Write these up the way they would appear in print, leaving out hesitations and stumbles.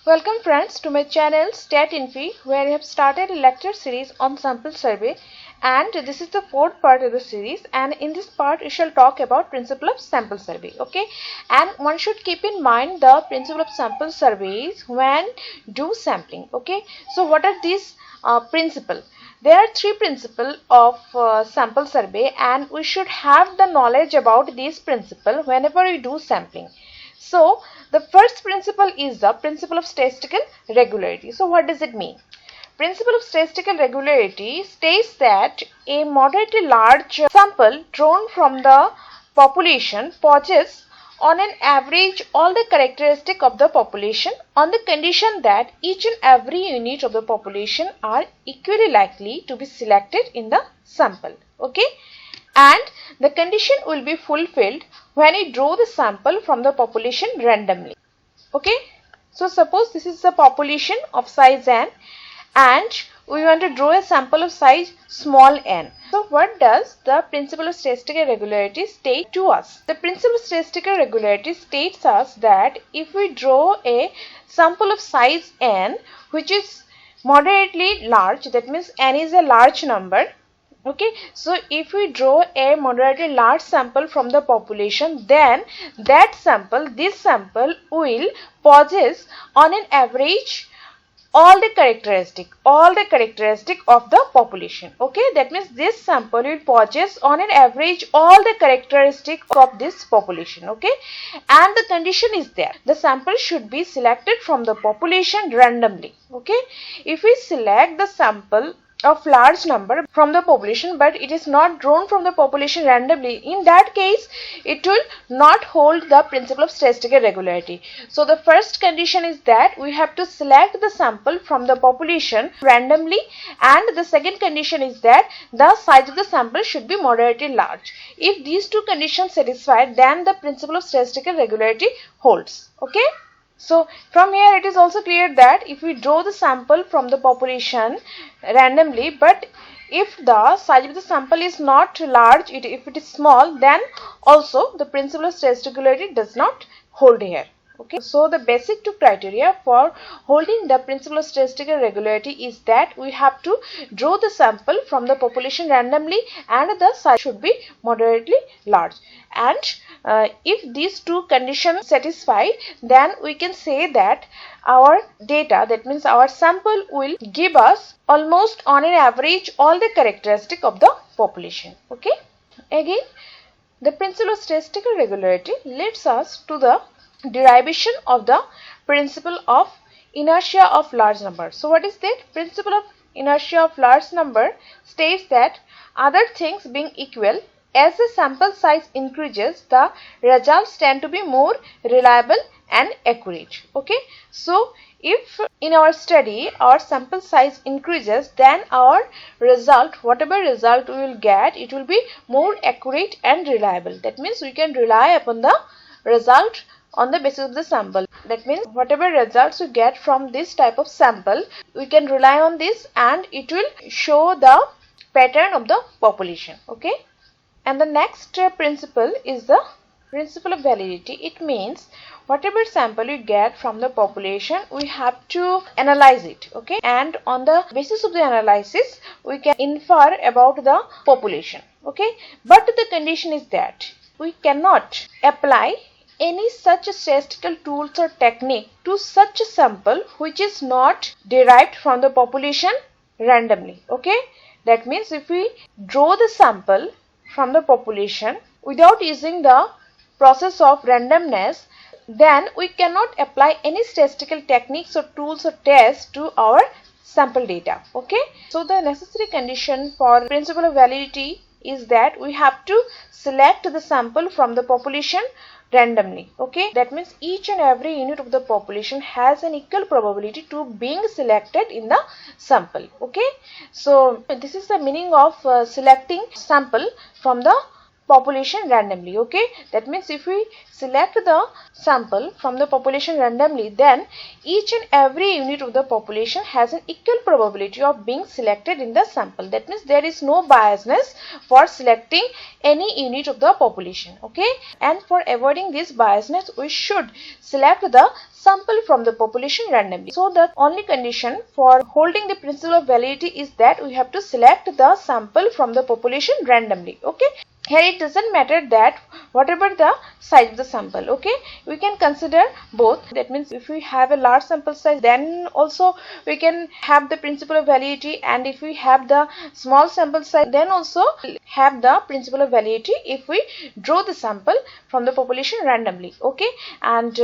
Welcome friends to my channel StatInfy, where I have started a lecture series on sample survey, and this is the fourth part of the series. And in this part we shall talk about principle of sample survey. Okay, and one should keep in mind the principle of sample surveys when do sampling. Okay, so what are these principles? There are three principles of sample survey, and we should have the knowledge about these principles whenever we do sampling. So the first principle is the principle of statistical regularity. So what does it mean? Principle of statistical regularity states that a moderately large sample drawn from the population possesses on an average all the characteristics of the population on the condition that each and every unit of the population are equally likely to be selected in the sample. Okay, and the condition will be fulfilled when we draw the sample from the population randomly. Okay, so suppose this is the population of size n and we want to draw a sample of size small n. So what does the principle of statistical regularity state to us? The principle of statistical regularity states us that if we draw a sample of size n which is moderately large, that means n is a large number. Okay, so if we draw a moderately large sample from the population, then this sample will possess on an average all the characteristic of the population. Okay, that means this sample will possess on an average all the characteristic of this population. Okay, and the condition is there, the sample should be selected from the population randomly. Okay, if we select the sample of large number from the population but it is not drawn from the population randomly, in that case it will not hold the principle of statistical regularity. So the first condition is that we have to select the sample from the population randomly, and the second condition is that the size of the sample should be moderately large. If these two conditions satisfied, then the principle of statistical regularity holds. Okay, so from here it is also clear that if we draw the sample from the population randomly, but if the size of the sample is not large, if it is small, then also the principle of statistical regularity does not hold here. Okay, so the basic two criteria for holding the principle of statistical regularity is that we have to draw the sample from the population randomly and the size should be moderately large. And if these two conditions satisfied, then we can say that our data, that means our sample, will give us almost on an average all the characteristic of the population. Okay, again the principle of statistical regularity leads us to the derivation of the principle of inertia of large number. So what is that? Principle of inertia of large number states that other things being equal, as the sample size increases, the results tend to be more reliable and accurate. Okay, so if in our study our sample size increases, then our result, whatever result we will get, it will be more accurate and reliable. That means we can rely upon the result on the basis of the sample. That means whatever results we get from this type of sample, we can rely on this and it will show the pattern of the population. Okay, and the next principle is the principle of validity. It means whatever sample we get from the population, we have to analyze it. Okay, and on the basis of the analysis we can infer about the population. Okay, but the condition is that we cannot apply any such statistical tools or technique to such a sample which is not derived from the population randomly. Okay, that means if we draw the sample from the population without using the process of randomness, then we cannot apply any statistical techniques or tools or tests to our sample data. Okay, so the necessary condition for principle of validity is that we have to select the sample from the population randomly. Okay, that means each and every unit of the population has an equal probability to being selected in the sample. Okay, so this is the meaning of selecting sample from the population randomly. Okay, that means if we select the sample from the population randomly, then each and every unit of the population has an equal probability of being selected in the sample. That means there is no biasness for selecting any unit of the population. Okay, and for avoiding this biasness, we should select the sample from the population randomly. So the only condition for holding the principle of validity is that we have to select the sample from the population randomly. Okay, here it doesn't matter that whatever the size of the sample. Okay, we can consider both. That means if we have a large sample size, then also we can have the principle of validity, and if we have the small sample size, then also have the principle of validity if we draw the sample from the population randomly. Okay, and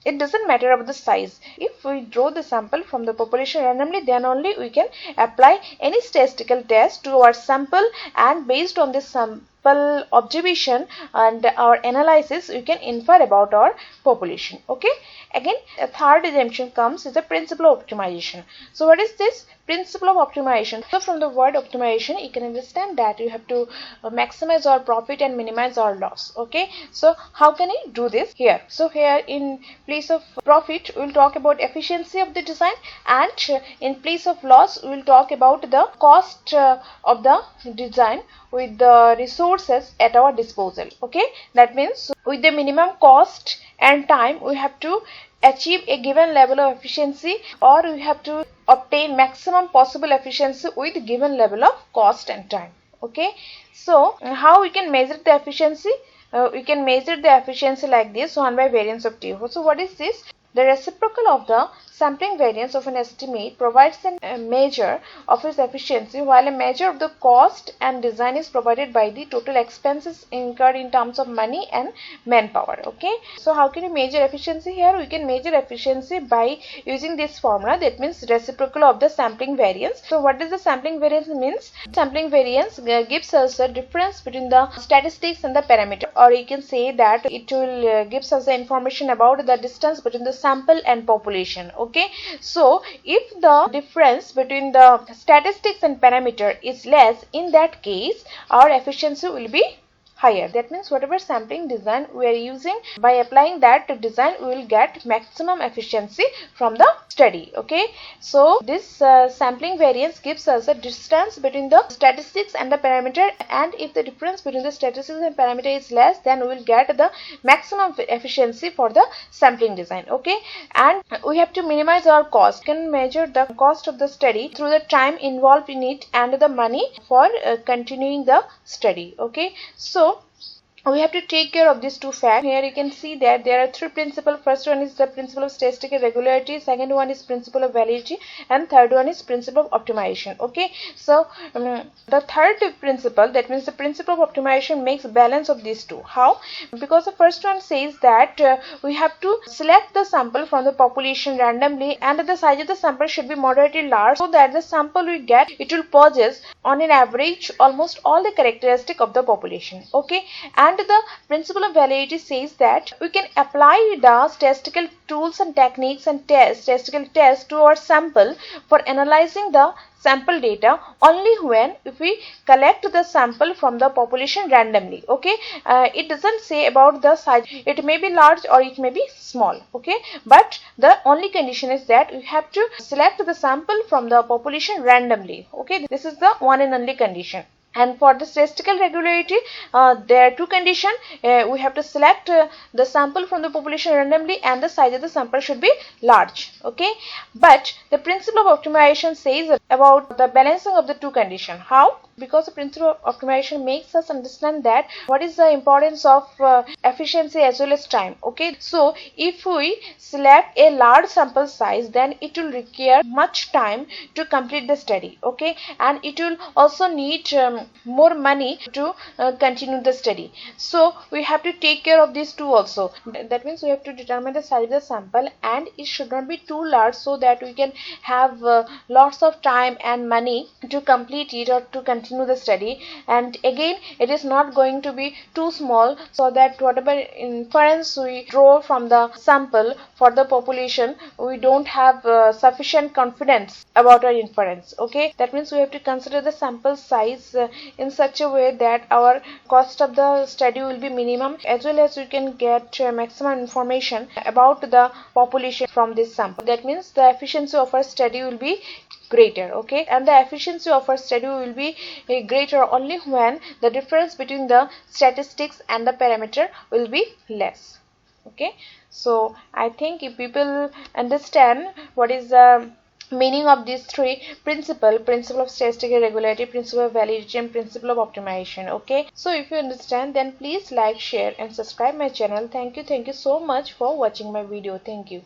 it doesn't matter about the size. If we draw the sample from the population randomly, then only we can apply any statistical test to our sample, and based on this sample observation and our analysis, we can infer about our population. Okay, again a third assumption comes is the principle of optimization. So what is this principle of optimization? So from the word optimization, you can understand that you have to maximize our profit and minimize our loss. Okay, so how can I do this here? So here in place of profit, we will talk about efficiency of the design, and in place of loss, we will talk about the cost of the design with the resources at our disposal. Okay, that means with the minimum cost and time, we have to achieve a given level of efficiency, or we have to obtain maximum possible efficiency with given level of cost and time. Okay, so how we can measure the efficiency? We can measure the efficiency like this: 1 by variance of t. So what is this? The reciprocal of the sampling variance of an estimate provides a measure of its efficiency, while a measure of the cost and design is provided by the total expenses incurred in terms of money and manpower. Okay, so how can we measure efficiency here? We can measure efficiency by using this formula, that means reciprocal of the sampling variance. So what does the sampling variance means? Sampling variance gives us a difference between the statistics and the parameter, or you can say that it will gives us the information about the distance between the sample and population. Okay, so if the difference between the statistics and parameter is less, in that case our efficiency will be higher. That means whatever sampling design we are using, by applying that design, we will get maximum efficiency from the study. Okay, so this sampling variance gives us a distance between the statistics and the parameter, and if the difference between the statistics and parameter is less, then we will get the maximum efficiency for the sampling design. Okay, and we have to minimize our cost. We can measure the cost of the study through the time involved in it and the money for continuing the study. Okay, so we have to take care of these two facts. Here you can see that there are three principles. First one is the principle of statistical regularity, second one is principle of validity, and third one is principle of optimization. Okay, so the third principle, that means the principle of optimization, makes balance of these two. How? Because the first one says that we have to select the sample from the population randomly, and the size of the sample should be moderately large, so that the sample we get, it will possess on an average almost all the characteristic of the population. Okay, and the principle of validity says that we can apply the statistical tools and techniques and statistical tests to our sample for analyzing the sample data only when if we collect the sample from the population randomly. Okay, it doesn't say about the size, it may be large or it may be small. Okay, but the only condition is that we have to select the sample from the population randomly. Okay, this is the one and only condition. And for the statistical regularity, there are two conditions. We have to select the sample from the population randomly, and the size of the sample should be large. Okay, but the principle of optimization says about the balancing of the two conditions. How? Because the principle of optimization makes us understand that what is the importance of efficiency as well as time. Okay, so if we select a large sample size, then it will require much time to complete the study. Okay, and it will also need more money to continue the study. So we have to take care of these two also. That means we have to determine the size of the sample, and it should not be too large so that we can have lots of time and money to complete it or to continue continue the study. And again, it is not going to be too small, so that whatever inference we draw from the sample for the population, we don't have sufficient confidence about our inference. Okay, that means we have to consider the sample size in such a way that our cost of the study will be minimum, as well as we can get maximum information about the population from this sample. That means the efficiency of our study will be greater. Okay, and the efficiency of our study will be greater only when the difference between the statistics and the parameter will be less. Okay, so I think if people understand what is the meaning of these three principle of statistical regularity, principle of validity, and principle of optimization. Okay, so if you understand, then please like, share and subscribe my channel. Thank you so much for watching my video. Thank you.